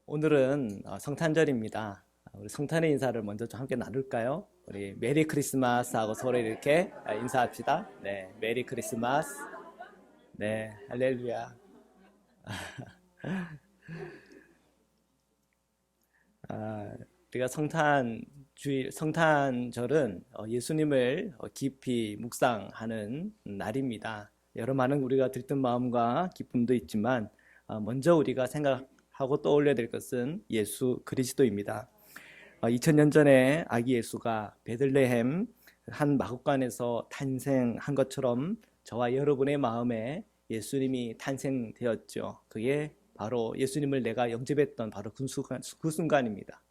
오늘은 성탄절입니다. 우리 성탄의 인사를 먼저 좀 함께 나눌까요? 우리 메리 크리스마스 하고 서로 이렇게 인사합시다. 네, 메리 크리스마스. 네, 할렐루야. 아, 우리가 성탄절은 예수님을 깊이 묵상하는 날입니다. 여러 많은 우리가 들뜬 마음과 기쁨도 있지만 먼저 우리가 생각하고 떠올려야 될 것은 예수 그리스도입니다. 2000년 전에 아기 예수가 베들레헴 한 마구간에서 탄생한 것처럼 저와 여러분의 마음에 예수님이 탄생되었죠. 그게 바로 예수님을 내가 영접했던 바로 그 순간입니다.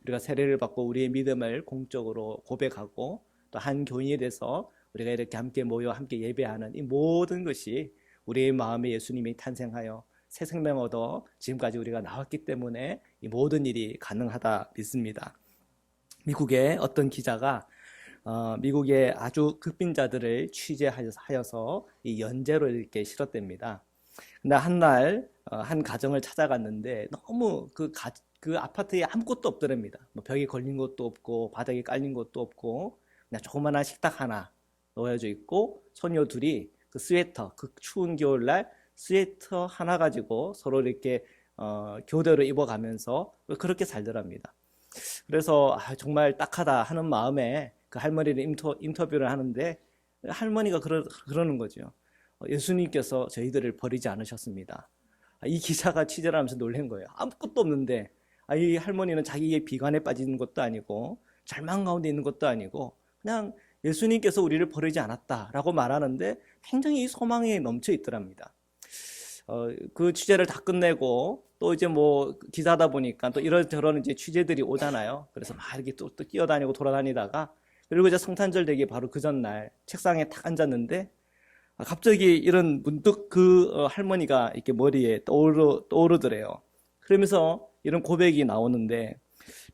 우리가 세례를 받고 우리의 믿음을 공적으로 고백하고 또 한 교인이 돼서 우리가 이렇게 함께 모여 함께 예배하는 이 모든 것이 우리의 마음에 예수님이 탄생하여 새 생명 얻어 지금까지 우리가 나왔기 때문에 이 모든 일이 가능하다 믿습니다. 미국의 어떤 기자가 미국의 아주 극빈자들을 취재하여서 이 연재로 이렇게 실었답니다. 근데 한 날 한 가정을 찾아갔는데 너무 그 아파트에 아무것도 없더랍니다. 뭐 벽에 걸린 것도 없고 바닥에 깔린 것도 없고 그냥 조그마한 식탁 하나 놓여져 있고 소녀 둘이 그 스웨터, 그 추운 겨울날 스웨터 하나 가지고 서로 이렇게 교대로 입어가면서 그렇게 살더랍니다. 그래서 정말 딱하다 하는 마음에 그 할머니를 인터뷰를 하는데 할머니가 그러는 거죠. 예수님께서 저희들을 버리지 않으셨습니다. 이 기자가 취재를 하면서 놀란 거예요. 아무것도 없는데 이 할머니는 자기의 비관에 빠지는 것도 아니고 절망 가운데 있는 것도 아니고 그냥 예수님께서 우리를 버리지 않았다라고 말하는데 굉장히 소망이 넘쳐 있더랍니다. 그 취재를 다 끝내고 또 이제 뭐 기사다 보니까 또 이런저런 이제 취재들이 오잖아요. 그래서 막 이렇게 또 뛰어다니고 돌아다니다가 그리고 이제 성탄절 되기 바로 그 전날 책상에 탁 앉았는데 갑자기 이런 문득 그 할머니가 이렇게 머리에 떠오르더래요. 그러면서 이런 고백이 나오는데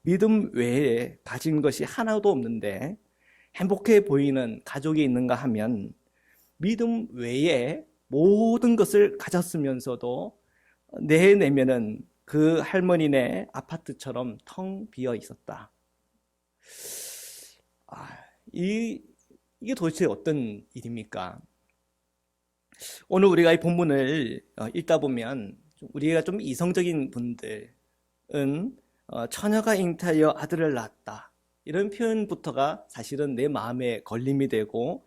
믿음 외에 가진 것이 하나도 없는데 행복해 보이는 가족이 있는가 하면 믿음 외에 모든 것을 가졌으면서도 내 내면은 그 할머니네 아파트처럼 텅 비어 있었다. 이게 도대체 어떤 일입니까? 오늘 우리가 이 본문을 읽다 보면 우리가 좀 이성적인 분들은 처녀가 잉태하여 아들을 낳았다. 이런 표현부터가 사실은 내 마음에 걸림이 되고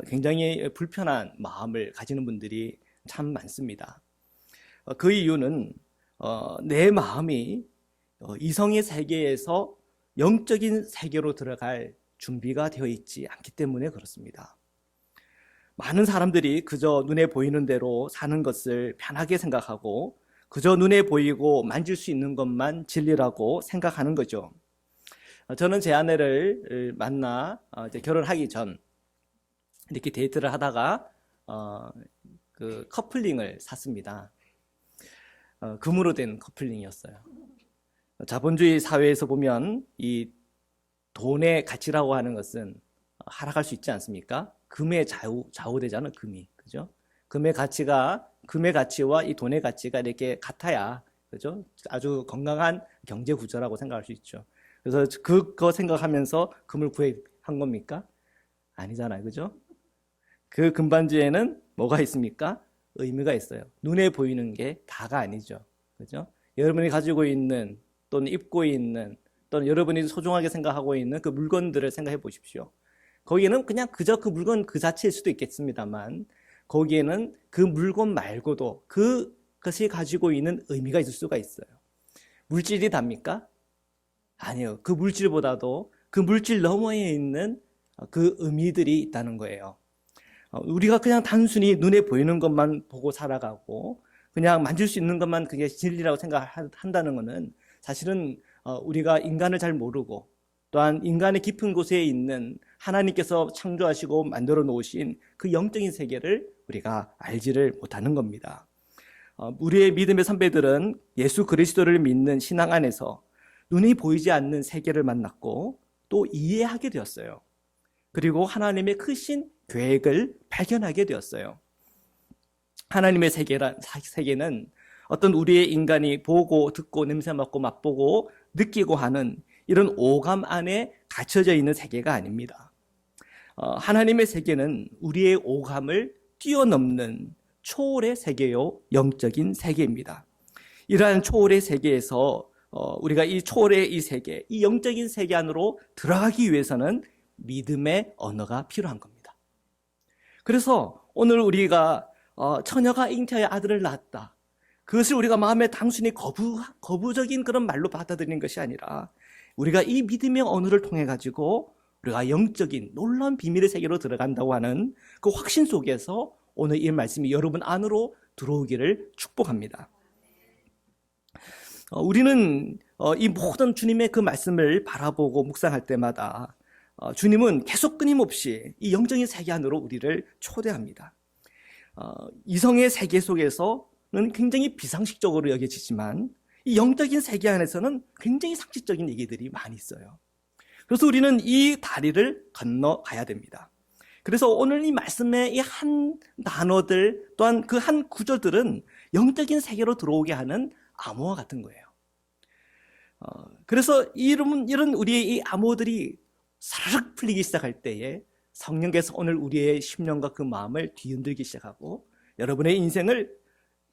굉장히 불편한 마음을 가지는 분들이 참 많습니다. 그 이유는 내 마음이 이성의 세계에서 영적인 세계로 들어갈 준비가 되어 있지 않기 때문에 그렇습니다. 많은 사람들이 그저 눈에 보이는 대로 사는 것을 편하게 생각하고 그저 눈에 보이고 만질 수 있는 것만 진리라고 생각하는 거죠. 저는 제 아내를 만나 이제 결혼하기 전 이렇게 데이트를 하다가 그 커플링을 샀습니다. 금으로 된 커플링이었어요. 자본주의 사회에서 보면 이 돈의 가치라고 하는 것은 하락할 수 있지 않습니까? 금에 좌우되잖아요, 금이. 그죠? 금의 가치와 이 돈의 가치가 이렇게 같아야, 그죠? 아주 건강한 경제 구조라고 생각할 수 있죠. 그래서 그거 생각하면서 금을 구입한 겁니까? 아니잖아요, 그죠? 그 금반지에는 뭐가 있습니까? 의미가 있어요. 눈에 보이는 게 다가 아니죠. 그죠? 여러분이 가지고 있는 또는 입고 있는 또는 여러분이 소중하게 생각하고 있는 그 물건들을 생각해 보십시오. 거기에는 그냥 그저 그 물건 그 자체일 수도 있겠습니다만 거기에는 그 물건 말고도 그것이 가지고 있는 의미가 있을 수가 있어요. 물질이 답니까? 아니요. 그 물질보다도 그 물질 너머에 있는 그 의미들이 있다는 거예요. 우리가 그냥 단순히 눈에 보이는 것만 보고 살아가고 그냥 만질 수 있는 것만 그게 진리라고 생각한다는 것은 사실은 우리가 인간을 잘 모르고 또한 인간의 깊은 곳에 있는 하나님께서 창조하시고 만들어 놓으신 그 영적인 세계를 우리가 알지를 못하는 겁니다. 우리의 믿음의 선배들은 예수 그리스도를 믿는 신앙 안에서 눈이 보이지 않는 세계를 만났고 또 이해하게 되었어요. 그리고 하나님의 크신 계획을 발견하게 되었어요. 하나님의 세계는 어떤 우리의 인간이 보고 듣고 냄새 맡고 맛보고 느끼고 하는 이런 오감 안에 갇혀져 있는 세계가 아닙니다. 하나님의 세계는 우리의 오감을 뛰어넘는 초월의 세계요, 영적인 세계입니다. 이러한 초월의 세계에서 우리가 이 초월의 이 세계, 이 영적인 세계 안으로 들어가기 위해서는 믿음의 언어가 필요한 겁니다. 그래서 오늘 우리가 처녀가 잉태하여 아들을 낳았다, 그것을 우리가 마음에 단순히 거부적인 그런 말로 받아들이는 것이 아니라 우리가 이 믿음의 언어를 통해 가지고 우리가 영적인 놀라운 비밀의 세계로 들어간다고 하는 그 확신 속에서 오늘 이 말씀이 여러분 안으로 들어오기를 축복합니다. 우리는 이 모든 주님의 그 말씀을 바라보고 묵상할 때마다 주님은 계속 끊임없이 이 영적인 세계 안으로 우리를 초대합니다. 이성의 세계 속에서는 굉장히 비상식적으로 여겨지지만 이 영적인 세계 안에서는 굉장히 상식적인 얘기들이 많이 있어요. 그래서 우리는 이 다리를 건너가야 됩니다. 그래서 오늘 이 말씀의 이 한 단어들 또한 그 한 구절들은 영적인 세계로 들어오게 하는 암호와 같은 거예요. 그래서 이런 우리의 이 암호들이 사르륵 풀리기 시작할 때에 성령께서 오늘 우리의 심령과 그 마음을 뒤흔들기 시작하고 여러분의 인생을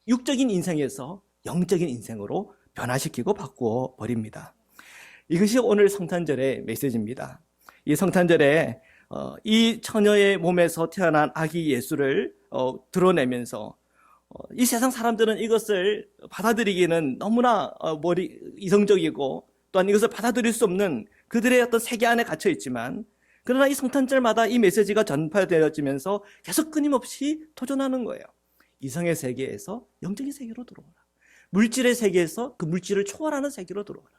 육적인 인생에서 영적인 인생으로 변화시키고 바꾸어 버립니다. 이것이 오늘 성탄절의 메시지입니다. 이 성탄절에 이 처녀의 몸에서 태어난 아기 예수를 드러내면서 이 세상 사람들은 이것을 받아들이기는 너무나 이성적이고 또한 이것을 받아들일 수 없는 그들의 어떤 세계 안에 갇혀 있지만, 그러나 이 성탄절마다 이 메시지가 전파되어지면서 계속 끊임없이 도전하는 거예요. 이성의 세계에서 영적인 세계로 들어오라. 물질의 세계에서 그 물질을 초월하는 세계로 들어오라.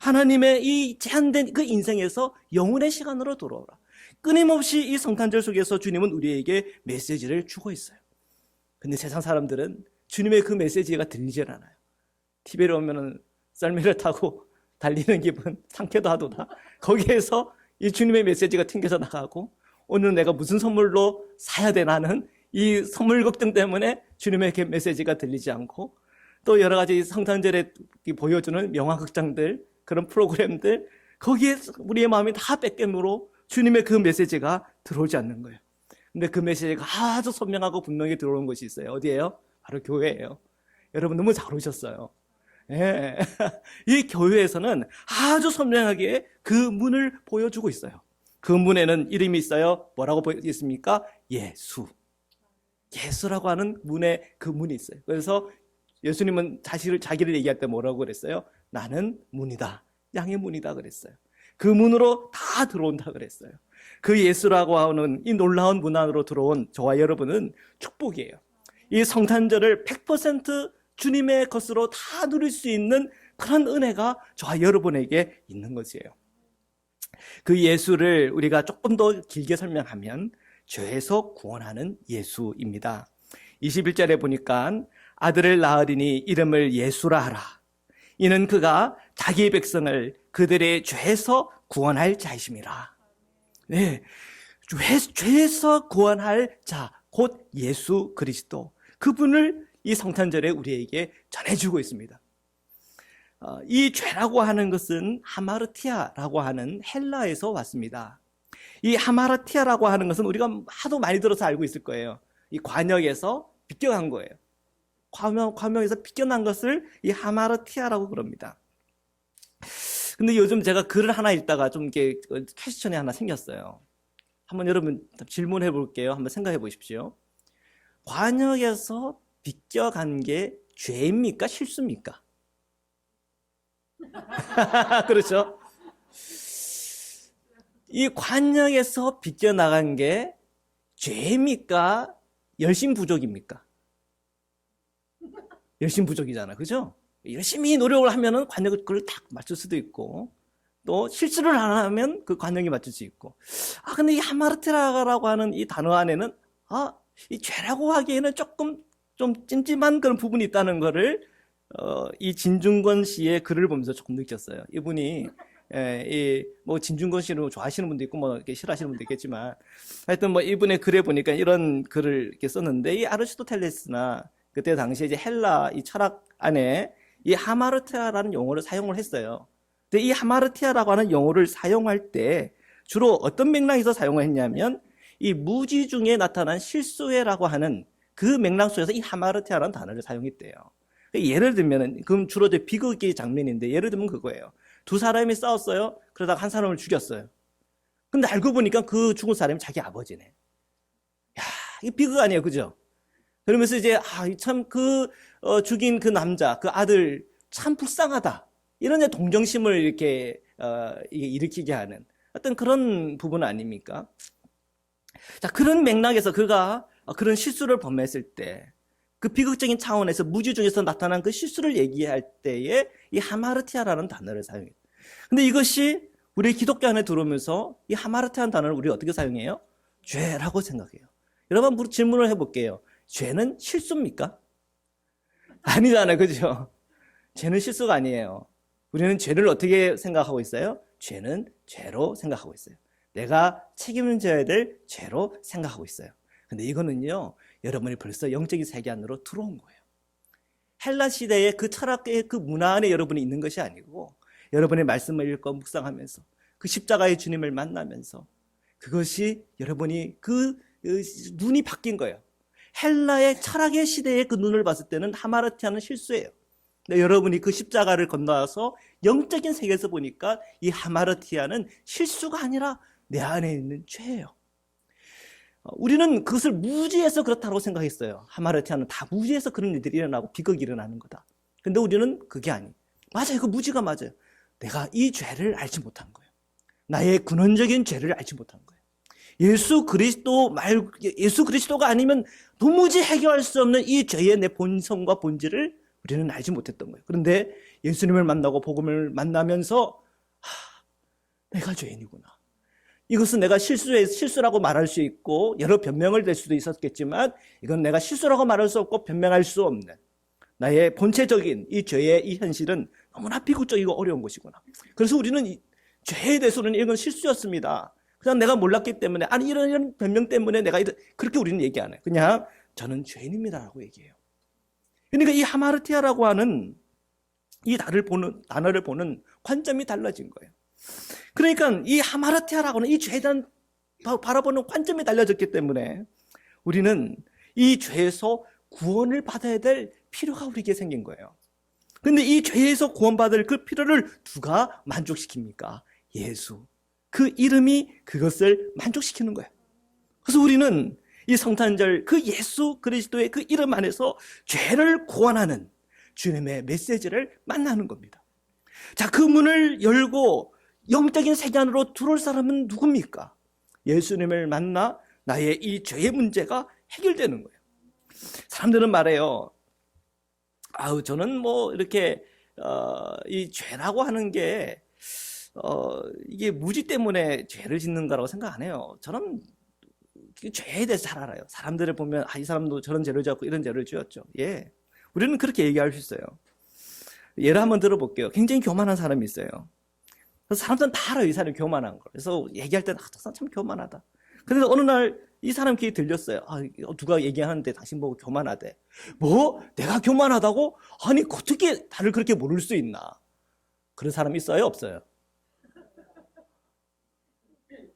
하나님의 이 제한된 그 인생에서 영혼의 시간으로 돌아오라. 끊임없이 이 성탄절 속에서 주님은 우리에게 메시지를 주고 있어요. 근데 세상 사람들은 주님의 그 메시지가 들리질 않아요. TV에 오면은 썰매를 타고 달리는 기분, 상쾌도 하도다. 거기에서 이 주님의 메시지가 튕겨져 나가고, 오늘 내가 무슨 선물로 사야 되나는 이 선물 걱정 때문에 주님의 메시지가 들리지 않고, 또 여러 가지 성탄절에 보여주는 명화극장들, 그런 프로그램들, 거기에 우리의 마음이 다 뺏김으로 주님의 그 메시지가 들어오지 않는 거예요. 근데 그 메시지가 아주 선명하고 분명히 들어오는 곳이 있어요. 어디예요? 바로 교회예요. 여러분 너무 잘 오셨어요. 예. 이 교회에서는 아주 선명하게 그 문을 보여주고 있어요. 그 문에는 이름이 있어요. 뭐라고 보여있습니까? 예수. 예수라고 하는 문에 그 문이 있어요. 그래서 예수님은 자기를 얘기할 때 뭐라고 그랬어요? 나는 문이다. 양의 문이다 그랬어요. 그 문으로 다 들어온다 그랬어요. 그 예수라고 하는 이 놀라운 문 안으로 들어온 저와 여러분은 축복이에요. 이 성탄절을 100% 주님의 것으로 다 누릴 수 있는 그런 은혜가 저와 여러분에게 있는 것이에요. 그 예수를 우리가 조금 더 길게 설명하면 죄에서 구원하는 예수입니다. 21절에 보니까 아들을 낳으리니 이름을 예수라 하라. 이는 그가 자기 백성을 그들의 죄에서 구원할 자이심이라. 네, 죄에서 구원할 자, 곧 예수 그리스도, 그분을 이 성탄절에 우리에게 전해주고 있습니다. 이 죄라고 하는 것은 하마르티아라고 하는 헬라에서 왔습니다. 이 하마르티아라고 하는 것은 우리가 하도 많이 들어서 알고 있을 거예요. 이 관역에서 비껴간 거예요. 과명에서 비껴난 것을 이 하마르티아라고 그럽니다. 근데 요즘 제가 글을 하나 읽다가 좀 이렇게 퀘스천이 하나 생겼어요. 한번 여러분 질문해 볼게요. 한번 생각해 보십시오. 관역에서 비껴간 게 죄입니까? 실수입니까? 그렇죠? 이 관역에서 비껴나간 게 죄입니까? 열심부족입니까? 열심부족이잖아. 그죠? 열심히 노력을 하면은 관역을 그걸 딱 맞출 수도 있고, 또 실수를 안 하면 그 관역이 맞출 수 있고. 근데 이 하마르티라고 하는 이 단어 안에는 이 죄라고 하기에는 조금 좀 찜찜한 그런 부분이 있다는 거를 이 진중권 씨의 글을 보면서 조금 느꼈어요. 이분이 뭐 진중권 씨를 좋아하시는 분도 있고 뭐 이렇게 싫어하시는 분도 있겠지만, 하여튼 뭐 이분의 글에 보니까 이런 글을 이렇게 썼는데, 이 아르스토텔레스나 그때 당시에 이제 헬라 이 철학 안에 이 하마르티아라는 용어를 사용을 했어요. 근데 이 하마르티아라고 하는 용어를 사용할 때 주로 어떤 맥락에서 사용을 했냐면 이 무지 중에 나타난 실수해라고 하는 그 맥락 속에서 이 하마르티아라는 단어를 사용했대요. 예를 들면, 그럼 주로 비극의 장면인데 예를 들면 그거예요. 두 사람이 싸웠어요. 그러다가 한 사람을 죽였어요. 근데 알고 보니까 그 죽은 사람이 자기 아버지네. 야, 이 비극 아니에요, 그죠? 그러면서 이제 참 죽인 그 남자, 그 아들 참 불쌍하다. 이런 이제 동정심을 이렇게 이게 일으키게 하는 어떤 그런 부분 아닙니까? 자, 그런 맥락에서 그가 그런 실수를 범했을 때, 그 비극적인 차원에서 무지 중에서 나타난 그 실수를 얘기할 때에 이 하마르티아라는 단어를 사용해요. 근데 이것이 우리 기독교 안에 들어오면서 이 하마르티아라는 단어를 우리 어떻게 사용해요? 죄라고 생각해요. 여러분 질문을 해볼게요. 죄는 실수입니까? 아니잖아요, 그죠? 죄는 실수가 아니에요. 우리는 죄를 어떻게 생각하고 있어요? 죄는 죄로 생각하고 있어요. 내가 책임을 져야 될 죄로 생각하고 있어요. 근데 이거는요, 여러분이 벌써 영적인 세계 안으로 들어온 거예요. 헬라 시대의 그 철학의 그 문화 안에 여러분이 있는 것이 아니고, 여러분의 말씀을 읽고 묵상하면서 그 십자가의 주님을 만나면서 그것이 여러분이 눈이 바뀐 거예요. 헬라의 철학의 시대의 그 눈을 봤을 때는 하마르티아는 실수예요. 근데 여러분이 그 십자가를 건너와서 영적인 세계에서 보니까 이 하마르티아는 실수가 아니라 내 안에 있는 죄예요. 우리는 그것을 무지해서 그렇다고 생각했어요. 하마르티아는 다 무지해서 그런 일들이 일어나고 비극이 일어나는 거다. 근데 우리는 그게 아니에요. 맞아요. 그 무지가 맞아요. 내가 이 죄를 알지 못한 거예요. 나의 근원적인 죄를 알지 못한 거예요. 예수 그리스도가 아니면 도무지 해결할 수 없는 이 죄의 내 본성과 본질을 우리는 알지 못했던 거예요. 그런데 예수님을 만나고 복음을 만나면서 내가 죄인이구나. 이것은 내가 실수라고 말할 수 있고 여러 변명을 댈 수도 있었겠지만 이건 내가 실수라고 말할 수 없고 변명할 수 없는 나의 본체적인 이 죄의 이 현실은 너무나 비극적이고 어려운 것이구나. 그래서 우리는 이 죄에 대해서는 이건 실수였습니다. 그냥 내가 몰랐기 때문에 아니 이런 변명 때문에 내가 그렇게 우리는 얘기 안 해요. 그냥 저는 죄인입니다라고 얘기해요. 그러니까 이 하마르티아라고 하는 이 단어를 보는 관점이 달라진 거예요. 그러니까 이 하마르티아라고 하는 이 죄에 대한 바라보는 관점이 달라졌기 때문에 우리는 이 죄에서 구원을 받아야 될 필요가 우리에게 생긴 거예요. 그런데 이 죄에서 구원받을 그 필요를 누가 만족시킵니까? 예수. 그 이름이 그것을 만족시키는 거예요. 그래서 우리는 이 성탄절 그 예수 그리스도의 그 이름 안에서 죄를 구원하는 주님의 메시지를 만나는 겁니다. 자, 그 문을 열고 영적인 세계 안으로 들어올 사람은 누굽니까? 예수님을 만나 나의 이 죄의 문제가 해결되는 거예요. 사람들은 말해요. 저는 이렇게 이 죄라고 하는 게 이게 무지 때문에 죄를 짓는 거라고 생각 안 해요. 저는 죄에 대해서 잘 알아요. 사람들을 보면 이 사람도 저런 죄를 지었고 이런 죄를 지었죠. 예, 우리는 그렇게 얘기할 수 있어요. 예를 한번 들어볼게요. 굉장히 교만한 사람이 있어요. 그래서 사람들은 다 알아요. 이 사람이 교만한 걸. 그래서 얘기할 때는 저 사람 참 교만하다. 그래서 어느 날 이 사람 귀에 들렸어요. 누가 얘기하는데 당신 보고 교만하대. 뭐? 내가 교만하다고? 아니 어떻게 나를 그렇게 모를 수 있나? 그런 사람 있어요? 없어요?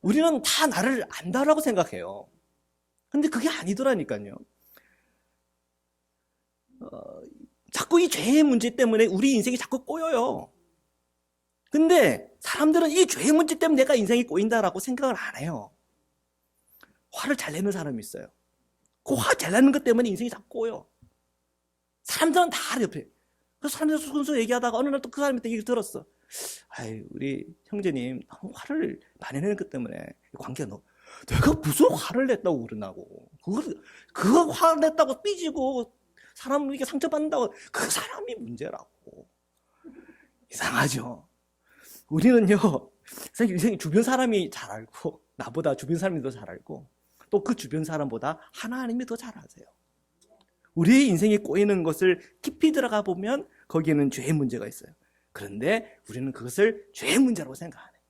우리는 다 나를 안다라고 생각해요. 근데 그게 아니더라니까요. 자꾸 이 죄의 문제 때문에 우리 인생이 자꾸 꼬여요. 근데 사람들은 이 죄의 문제 때문에 내가 인생이 꼬인다라고 생각을 안 해요. 화를 잘 내는 사람이 있어요. 그 화 잘 내는 것 때문에 인생이 자꾸 꼬여. 사람들은 다 옆에. 그래서 사람들 순수 얘기하다가 어느 날 또 그 사람한테 얘기를 들었어. 우리 형제님 너무 화를 많이 내는 것 때문에 관계가 내가 무슨 화를 냈다고 그러나고. 그거 화를 냈다고 삐지고 사람에게 상처받는다고 그 사람이 문제라고. 이상하죠. 우리는요, 사실 주변 사람이 잘 알고, 나보다 주변 사람이 더 잘 알고, 또 그 주변 사람보다 하나님이 더 잘 아세요. 우리의 인생에 꼬이는 것을 깊이 들어가 보면 거기에는 죄의 문제가 있어요. 그런데 우리는 그것을 죄의 문제라고 생각 안 해요.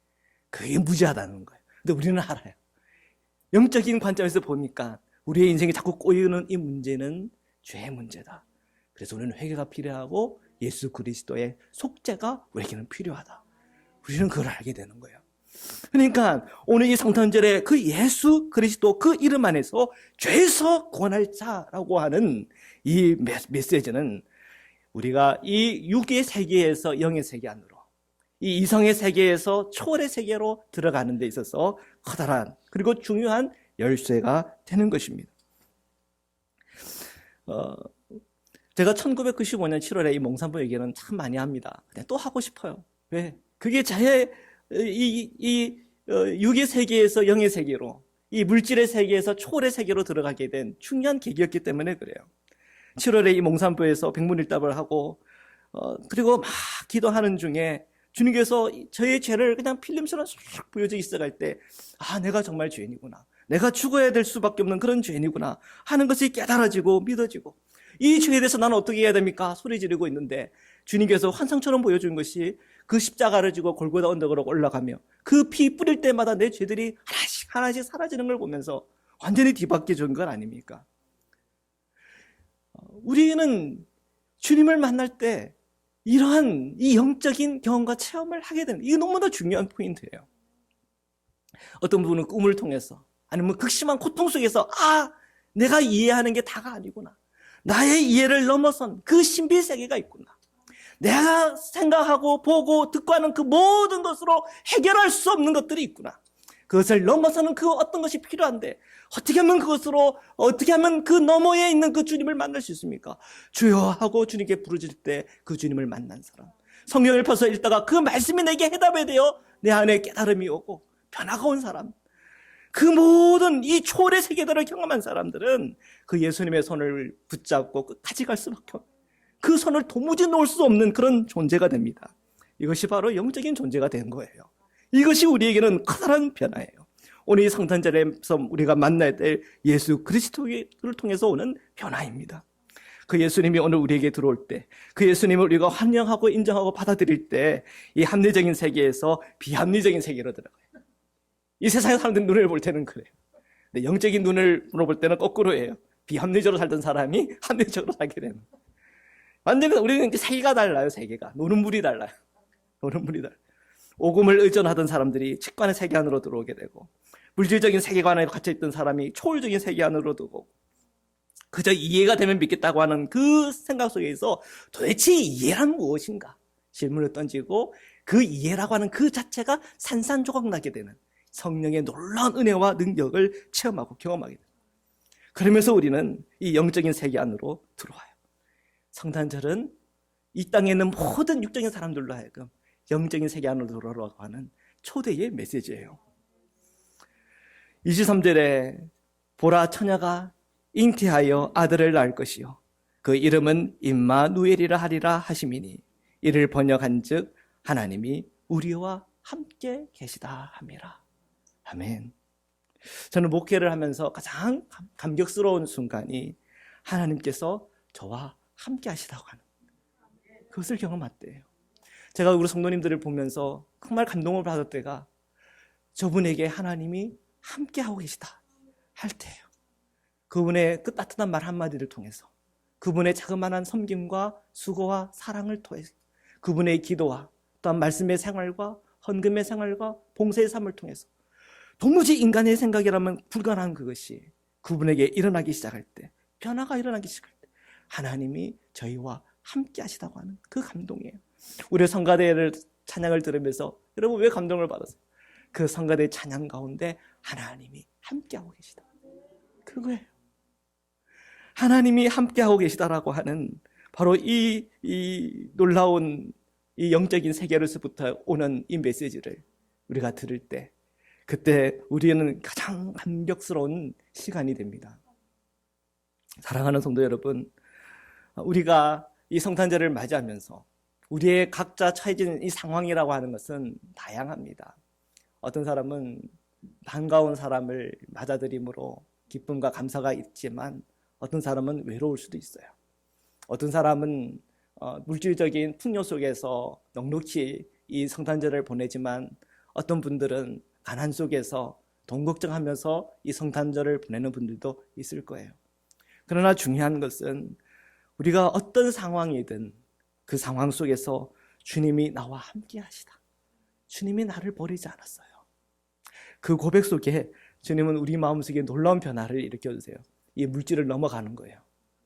그게 무지하다는 거예요. 근데 우리는 알아요. 영적인 관점에서 보니까 우리의 인생에 자꾸 꼬이는 이 문제는 죄의 문제다. 그래서 우리는 회개가 필요하고 예수 그리스도의 속죄가 우리에게는 필요하다. 우리는 그걸 알게 되는 거예요. 그러니까 오늘 이 성탄절에 그 예수 그리스도 그 이름 안에서 죄에서 구원할 자라고 하는 이 메시지는 우리가 이 육의 세계에서 영의 세계 안으로, 이 이성의 세계에서 초월의 세계로 들어가는 데 있어서 커다란 그리고 중요한 열쇠가 되는 것입니다. 제가 1995년 7월에 이 몽산부 얘기는 참 많이 합니다. 근데 또 하고 싶어요. 왜? 그게 육의 세계에서 영의 세계로, 이 물질의 세계에서 초월의 세계로 들어가게 된 중요한 계기였기 때문에 그래요. 7월에 이 몽산부에서 백문일답을 하고 그리고 막 기도하는 중에 주님께서 저의 죄를 그냥 필름처럼 쑥 보여져 있어갈 때, 내가 정말 죄인이구나, 내가 죽어야 될 수밖에 없는 그런 죄인이구나 하는 것이 깨달아지고 믿어지고, 이 죄에 대해서 나는 어떻게 해야 됩니까? 소리 지르고 있는데 주님께서 환상처럼 보여준 것이 그 십자가를 지고 골고다 언덕으로 올라가며 그 피 뿌릴 때마다 내 죄들이 하나씩 하나씩 사라지는 걸 보면서 완전히 뒤바뀌어 준 건 아닙니까? 우리는 주님을 만날 때 이러한 이 영적인 경험과 체험을 하게 되는, 이게 너무나 중요한 포인트예요. 어떤 분은 꿈을 통해서, 아니면 극심한 고통 속에서 내가 이해하는 게 다가 아니구나, 나의 이해를 넘어선 그 신비 세계가 있구나, 내가 생각하고 보고 듣고 하는 그 모든 것으로 해결할 수 없는 것들이 있구나, 그것을 넘어서는 그 어떤 것이 필요한데 어떻게 하면 어떻게 하면 그 너머에 있는 그 주님을 만날 수 있습니까? 주여 하고 주님께 부르짖을 때 그 주님을 만난 사람, 성경을 펴서 읽다가 그 말씀이 내게 해답이 되어 내 안에 깨달음이 오고 변화가 온 사람, 그 모든 이 초월의 세계들을 경험한 사람들은 그 예수님의 손을 붙잡고 끝까지 갈 수밖에 없는, 그 손을 도무지 놓을 수 없는 그런 존재가 됩니다. 이것이 바로 영적인 존재가 된 거예요. 이것이 우리에게는 커다란 변화예요. 오늘 이 성탄절에서 우리가 만나야 될 예수 그리스도를 통해서 오는 변화입니다. 그 예수님이 오늘 우리에게 들어올 때, 그 예수님을 우리가 환영하고 인정하고 받아들일 때, 이 합리적인 세계에서 비합리적인 세계로 들어가요. 이 세상의 사람들 눈을 볼 때는 그래요. 근데 영적인 눈으로 볼 때는 거꾸로예요. 비합리적으로 살던 사람이 합리적으로 살게 되는. 완전히 우리는 이제 세계가 달라요. 세계가. 노는 물이 달라요. 노는 물이 달라요. 오금을 의존하던 사람들이 직관의 세계 안으로 들어오게 되고, 물질적인 세계관에 갇혀있던 사람이 초월적인 세계 안으로 들어오고, 그저 이해가 되면 믿겠다고 하는 그 생각 속에서 도대체 이해란 무엇인가 질문을 던지고, 그 이해라고 하는 그 자체가 산산조각나게 되는 성령의 놀라운 은혜와 능력을 체험하고 경험하게 됩니다. 그러면서 우리는 이 영적인 세계 안으로 들어와요. 성탄절은 이 땅에 있는 모든 육적인 사람들로 하여금 영적인 세계 안으로 들어오라고 하는 초대의 메시지예요. 23절에 보라, 처녀가 잉태하여 아들을 낳을 것이요 그 이름은 임마누엘이라 하리라 하시미니, 이를 번역한즉 하나님이 우리와 함께 계시다 함이라. 아멘. 저는 목회를 하면서 가장 감격스러운 순간이 하나님께서 저와 함께 하시다고 하는 그것을 경험했대요. 제가 우리 성도님들을 보면서 정말 감동을 받을 때가 저분에게 하나님이 함께 하고 계시다 할 때예요. 그분의 그 따뜻한 말 한마디를 통해서, 그분의 자그마한 섬김과 수고와 사랑을 통해서, 그분의 기도와 또한 말씀의 생활과 헌금의 생활과 봉사의 삶을 통해서 도무지 인간의 생각이라면 불가능한 그것이 그분에게 일어나기 시작할 때, 변화가 일어나기 시작할 때 하나님이 저희와 함께 하시다고 하는 그 감동이에요. 우리 성가대를 찬양을 들으면서 여러분 왜 감동을 받았어요? 그 성가대 찬양 가운데 하나님이 함께하고 계시다, 그거예요. 하나님이 함께하고 계시다라고 하는 바로 이 놀라운 이 영적인 세계로서부터 오는 이 메시지를 우리가 들을 때, 그때 우리는 가장 감격스러운 시간이 됩니다. 사랑하는 성도 여러분, 우리가 이 성탄절을 맞이하면서 우리의 각자 처해진 이 상황이라고 하는 것은 다양합니다. 어떤 사람은 반가운 사람을 맞아들임으로 기쁨과 감사가 있지만, 어떤 사람은 외로울 수도 있어요. 어떤 사람은 물질적인 풍요 속에서 넉넉히 이 성탄절을 보내지만, 어떤 분들은 가난 속에서 돈 걱정하면서 이 성탄절을 보내는 분들도 있을 거예요. 그러나 중요한 것은 우리가 어떤 상황이든 그 상황 속에서 주님이 나와 함께 하시다. 주님이 나를 버리지 않았어요. 그 고백 속에 주님은 우리 마음속에 놀라운 변화를 일으켜주세요. 이 물질을 넘어가는 거예요.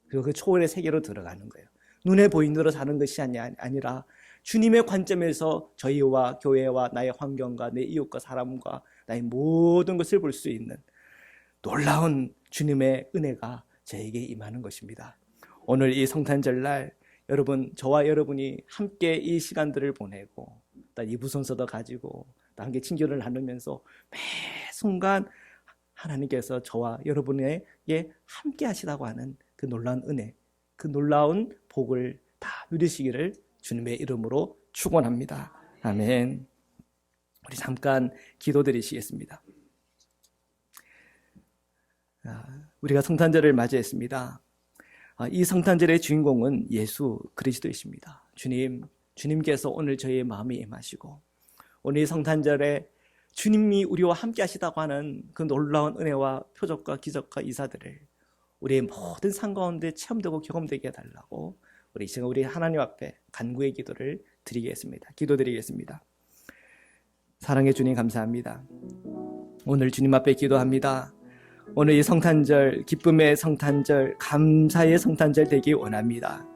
그리고 그 초월의 세계로 들어가는 거예요. 눈에 보이는 대로 사는 것이 아니라 주님의 관점에서 저희와 교회와 나의 환경과 내 이웃과 사람과 나의 모든 것을 볼 수 있는 놀라운 주님의 은혜가 저에게 임하는 것입니다. 오늘 이 성탄절날 여러분, 저와 여러분이 함께 이 시간들을 보내고 이 부선서도 가지고 함께 친교를 나누면서 매 순간 하나님께서 저와 여러분에게 함께 하시다고 하는 그 놀라운 은혜, 그 놀라운 복을 다 누리시기를 주님의 이름으로 축원합니다. 아멘. 우리 잠깐 기도드리시겠습니다. 우리가 성탄절을 맞이했습니다. 이 성탄절의 주인공은 예수 그리스도이십니다. 주님께서 오늘 저희의 마음에 임하시고 오늘 이 성탄절에 주님이 우리와 함께 하시다고 하는 그 놀라운 은혜와 표적과 기적과 이사들을 우리의 모든 삶 가운데 체험되고 경험되게 해달라고 우리 지금 우리 하나님 앞에 간구의 기도를 드리겠습니다. 기도드리겠습니다. 사랑의 주님 감사합니다. 오늘 주님 앞에 기도합니다. 오늘 이 성탄절, 기쁨의 성탄절, 감사의 성탄절 되기 원합니다.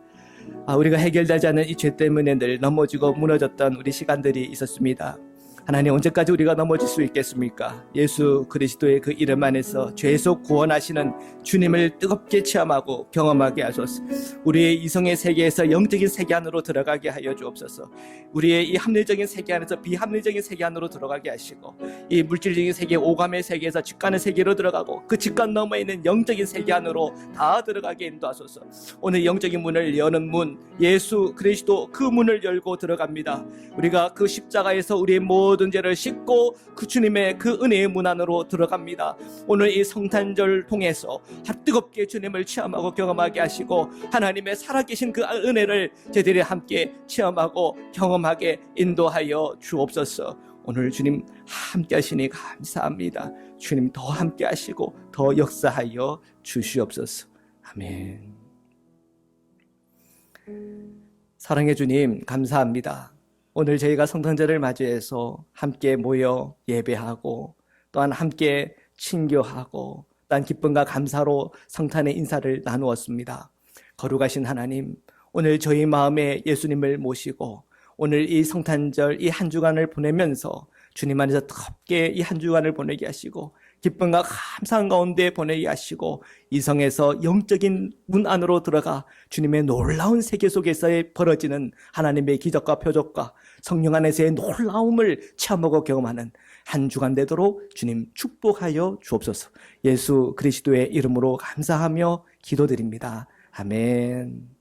우리가 해결되지 않은 이 죄 때문에 늘 넘어지고 무너졌던 우리 시간들이 있었습니다. 하나님, 언제까지 우리가 넘어질 수 있겠습니까? 예수 그리스도의 그 이름 안에서 죄에서 구원하시는 주님을 뜨겁게 체험하고 경험하게 하소서. 우리의 이성의 세계에서 영적인 세계 안으로 들어가게 하여 주옵소서. 우리의 이 합리적인 세계 안에서 비합리적인 세계 안으로 들어가게 하시고 이 물질적인 세계, 오감의 세계에서 직관의 세계로 들어가고 그 직관 너머에 있는 영적인 세계 안으로 다 들어가게 인도하소서. 오늘 영적인 문을 여는 문, 예수 그리스도 그 문을 열고 들어갑니다. 우리가 그 십자가에서 우리의 모든 죄를 씻고 그 주님의 그 은혜의 문 안으로 들어갑니다. 오늘 이 성탄절 통해서 뜨겁게 주님을 체험하고 경험하게 하시고 하나님의 살아계신 그 은혜를 저희들이 함께 체험하고 경험하게 인도하여 주옵소서. 오늘 주님 함께 하시니 감사합니다. 주님 더 함께 하시고 더 역사하여 주시옵소서. 아멘. 사랑의 주님 감사합니다. 오늘 저희가 성탄절을 맞이해서 함께 모여 예배하고 또한 함께 친교하고 또한 기쁨과 감사로 성탄의 인사를 나누었습니다. 거룩하신 하나님, 오늘 저희 마음에 예수님을 모시고 오늘 이 성탄절 이 한 주간을 보내면서 주님 안에서 뜨겁게 이 한 주간을 보내게 하시고 기쁨과 감사한 가운데 보내게 하시고 이성에서 영적인 문 안으로 들어가 주님의 놀라운 세계 속에서 벌어지는 하나님의 기적과 표적과 성령 안에서의 놀라움을 체험하고 경험하는 한 주간 되도록 주님 축복하여 주옵소서. 예수 그리스도의 이름으로 감사하며 기도드립니다. 아멘.